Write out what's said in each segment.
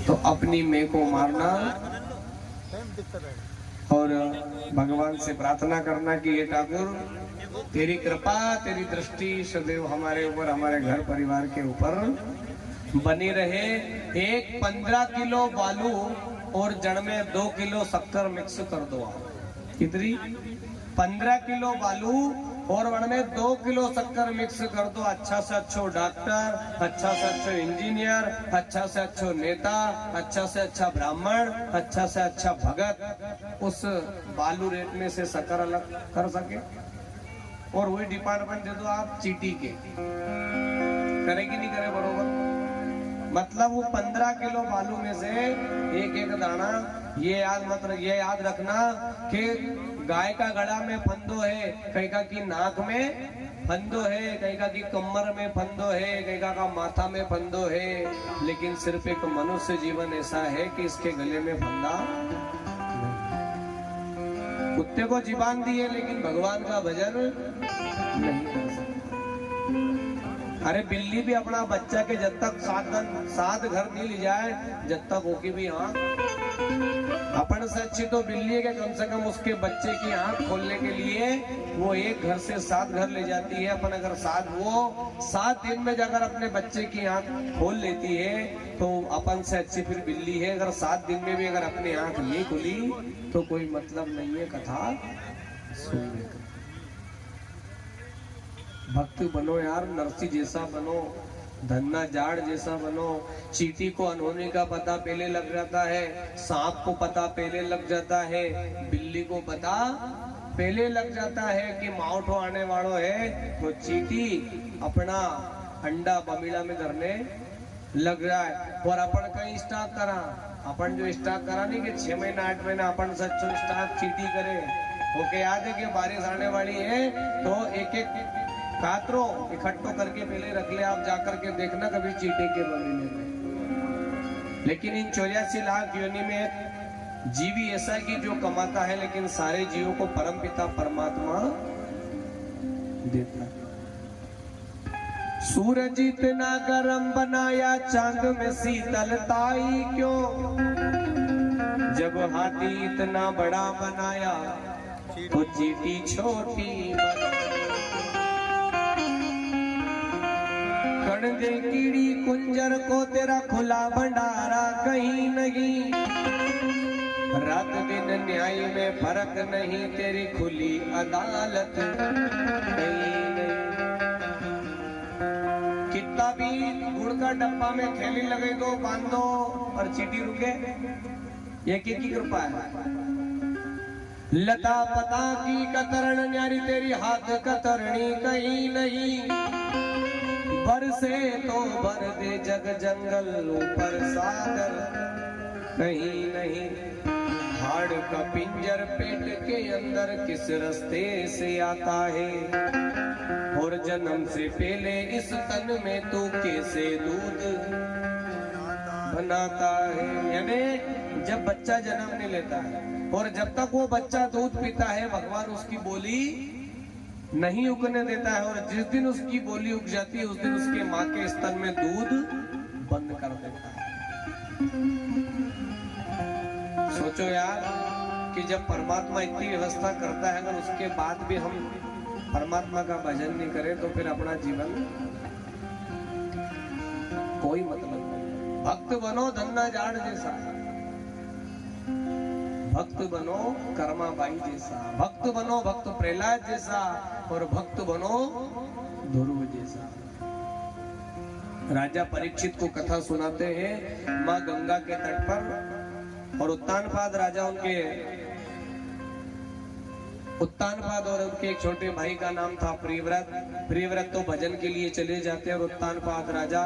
तो अपनी मैं को मारना और भगवान से प्रार्थना करना कि ये ठाकुर तेरी कृपा तेरी दृष्टि सदैव हमारे ऊपर हमारे घर परिवार के ऊपर बनी रहे। एक 15 किलो बालू और जड़ में 2 किलो शक्कर मिक्स कर दो। कितनी? 15 किलो बालू और वण में 2 किलो शक्कर मिक्स कर दो। अच्छा से अच्छो डॉक्टर, अच्छा से अच्छो इंजीनियर, अच्छा से अच्छो नेता, अच्छा से अच्छा ब्राह्मण, अच्छा से अच्छा भगत उस बालू रेतने से शक्कर अलग कर सके। और वही डिपार्टमेंट दे दो आप चीटी के, करेगी नहीं करे बरोबर? मतलब वो 15 किलो बालू में से एक एक दाना, ये याद रखना कि गाय का गला में फंदो है, कहीं का की नाक में फंदो है, कहीं का की कमर में फंदो है, कहीं का माथा में फंदो है, लेकिन सिर्फ एक मनुष्य जीवन ऐसा है कि इसके गले में फंदा। कुत्ते को जीवान दी है लेकिन भगवान का भजन नहीं कर सकता। अरे बिल्ली भी अपना बच्चा के जब तक 7 घर नहीं ले जाए जब तक होगी भी आँख, अपन से अच्छी तो बिल्ली है कि कम से कम उसके बच्चे की आंख खोलने के लिए वो एक घर से 7 घर ले जाती है। अपन अगर 7 दिन में जाकर अपने बच्चे की आंख खोल लेती है तो अपन से अच्छी फिर बिल्ली है। अगर 7 दिन में भी अगर अपनी आंख नहीं खुली तो कोई मतलब नहीं है कथा सुनने का। भक्त बनो यार, नरसी जैसा बनो, धन्ना जाड़ जैसा बनो। चींटी को अनहोनी का पता पहले लग जाता है, सांप को पता पहले लग जाता है, बिल्ली को पता पहले लग जाता है कि माउठो आने वालों है, तो चींटी अपना अंडा बमीड़ा में धरने लग रहा है। और अपन कहीं स्टार्ट करा, अपन जो स्टार्ट करा नहीं कि 6 महीना 8 महीना अपन सच्चो स्टार्ट चींटी करे, ओके याद है कि बारिश आने वाली है तो एक एक कातरो इकट्ठो करके पहले रख ले। आप जाकर के देखना कभी चींटी के बमीले में। लेकिन इन 84 लाख योनि में जीवी ऐसा है कि जो कमाता है लेकिन सारे जीवों को परमपिता परमात्मा देता है। सूरज इतना गर्म बनाया चांद में शीतलताई क्यों, जब हाथी इतना बड़ा बनाया तो चींटी छोटी कण दे कीड़ी कुंजर को तेरा खुला भंडारा कहीं नहीं। रात दिन न्याय में फर्क नहीं, तेरी खुली अदालत कहीं नहीं। कितना भी गुड़ का डब्बा में थैली लगे दो, बांध दो और चींटी रुके, ये की कृपा है। लता पता की कतरण न्यारी तेरी हाथ कतरणी कहीं नहीं। बरसे तो भर दे जग जंगल ऊपर सागर कहीं नहीं। हाड़ का पिंजर पेट के अंदर किस रास्ते से आता है, और जन्म से पहले इस तन में तू कैसे दूध बनाता है। यानी जब बच्चा जन्म नहीं लेता है और जब तक वो बच्चा दूध पीता है भगवान उसकी बोली नहीं उगने देता है, और जिस दिन उसकी बोली उग जाती है उस दिन उसके माँ के स्तन में दूध बंद कर देता है। सोचो यार कि जब परमात्मा इतनी व्यवस्था करता है अगर उसके बाद भी हम परमात्मा का भजन नहीं करें तो फिर अपना जीवन कोई मतलब नहीं। भक्त बनो धन्ना जाड़ जैसा, भक्त बनो कर्माबाई जैसा, भक्त बनो भक्त प्रहलाद जैसा, और भक्त बनो ध्रुव जैसा। राजा परीक्षित को कथा सुनाते हैं माँ गंगा के तट पर, और उत्तानपाद राजा उत्तानपाद और उनके एक छोटे भाई का नाम था प्रियव्रत। प्रियव्रत तो भजन के लिए चले जाते हैं और उत्तानपाद राजा,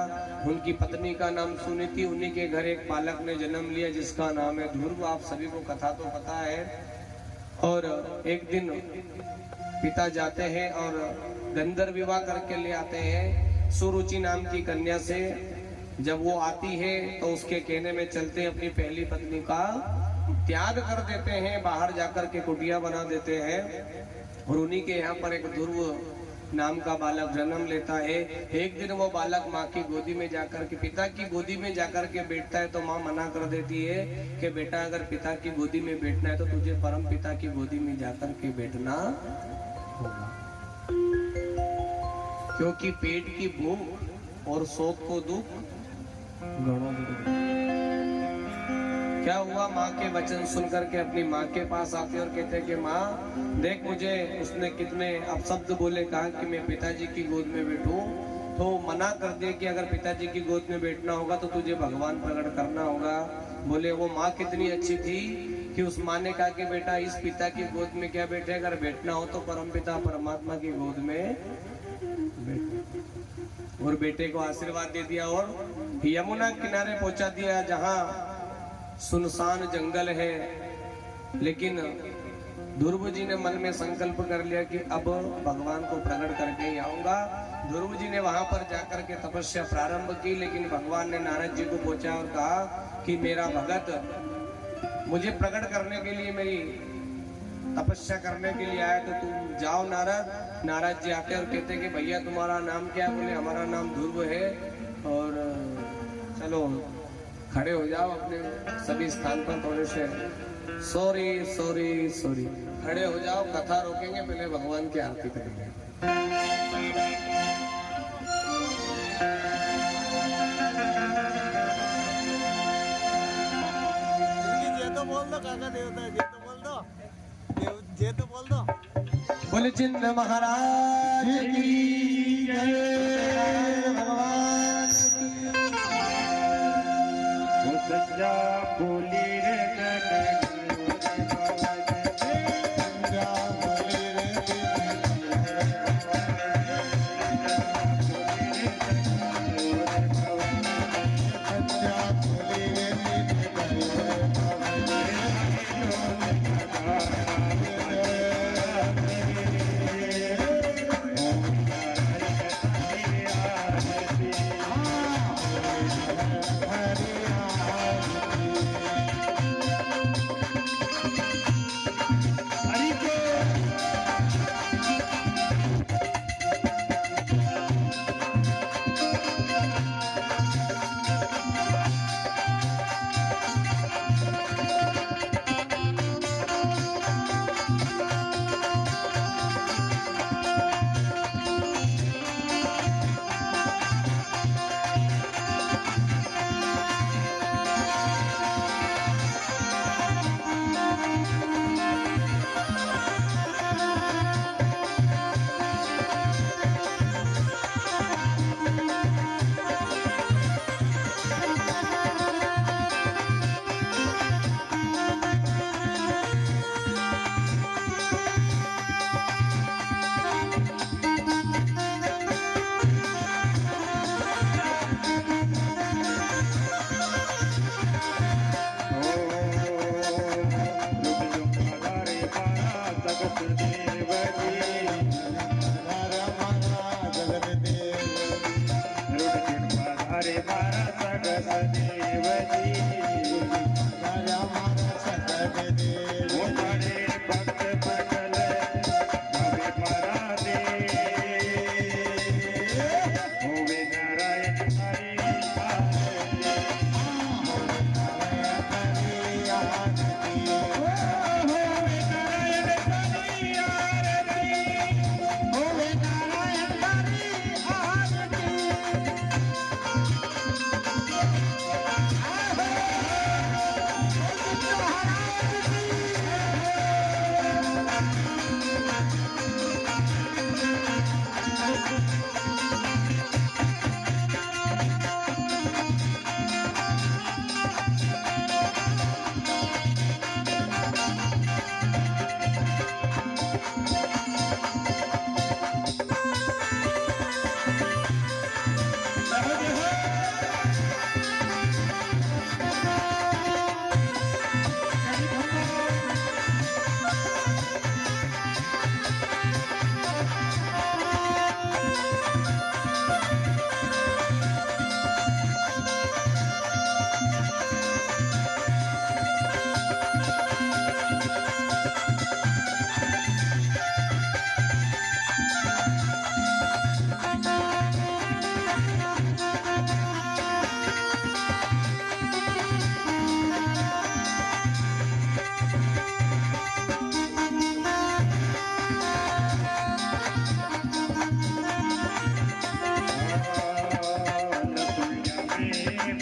उनकी पत्नी का नाम सुनीति, उन्हीं के घर एक बालक ने जन्म लिया जिसका नाम है ध्रुव। आप सभी को कथा तो पता है। और एक दिन पिता जाते हैं और गंधर्व विवाह करके ले आते हैं सुरुचि नाम की कन्या से। जब वो आती है तो उसके कहने में चलते अपनी पहली पत्नी का त्याग कर देते हैं, बाहर जाकर के कुटिया बना देते हैं। और उन्हीं के यहाँ पर एक ध्रुव नाम का बालक जन्म लेता है। एक दिन वो बालक माँ की गोदी में जाकर के, पिता की गोदी में जाकर के बैठता है तो माँ मना कर देती है कि बेटा अगर पिता की गोदी में बैठना है तो तुझे परम पिता की गोदी में जाकर के बैठना होगा, क्योंकि पेट की भूख और शोक को दुख गणों में। क्या हुआ, माँ के वचन सुनकर के अपनी माँ के पास आते और कहते कि माँ देख, मुझे उसने कितने अपशब्द बोले, कहा कि मैं पिताजी की गोद में बैठूं, तो मना कर दिया कि अगर पिताजी की गोद में बैठना होगा तो तुझे भगवान प्रकट करना होगा। बोले वो माँ कितनी अच्छी थी कि उस माँ ने कहा कि बेटा इस पिता की गोद में क्या बैठे, अगर बैठना हो तो परम पिता परमात्मा की गोद में बैठे। और बेटे को आशीर्वाद दे दिया और यमुना किनारे पहुंचा दिया, जहां सुनसान जंगल है। लेकिन ध्रुव जी ने मन में संकल्प कर लिया कि अब भगवान को प्रकट करके ही आऊंगा। ध्रुव जी ने वहां पर जाकर के तपस्या प्रारंभ की, लेकिन भगवान ने नारद जी को पूछा और कहा कि मेरा भगत मुझे प्रकट करने के लिए, मेरी तपस्या करने के लिए आया, तो तुम जाओ नारद। नारद जी आते और कहते कि भैया तुम्हारा नाम क्या है? बोले हमारा नाम ध्रुव है, और चलो खड़े हो जाओ अपने सभी स्थान पर, थोड़े से सॉरी सॉरी सॉरी खड़े हो जाओ, कथा रोकेंगे, पहले भगवान की आरती करेंगे। जे तो बोल दो काका देवता, जे तो बोल दो, जे तो बोल दो। बोले चिन्ह महाराज की जय, भगवान की सच्चा बोली रे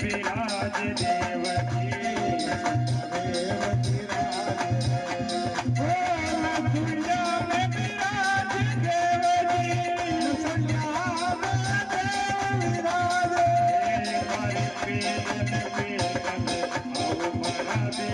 विराज देवकी देवकी राज दुनिया में विराज देवकी हमारे पीलन पीलन अब मरा दे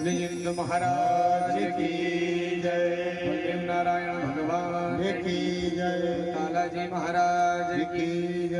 निजिंद महाराज की जय, नारायण भगवान की जय, कालाजी महाराज की जय।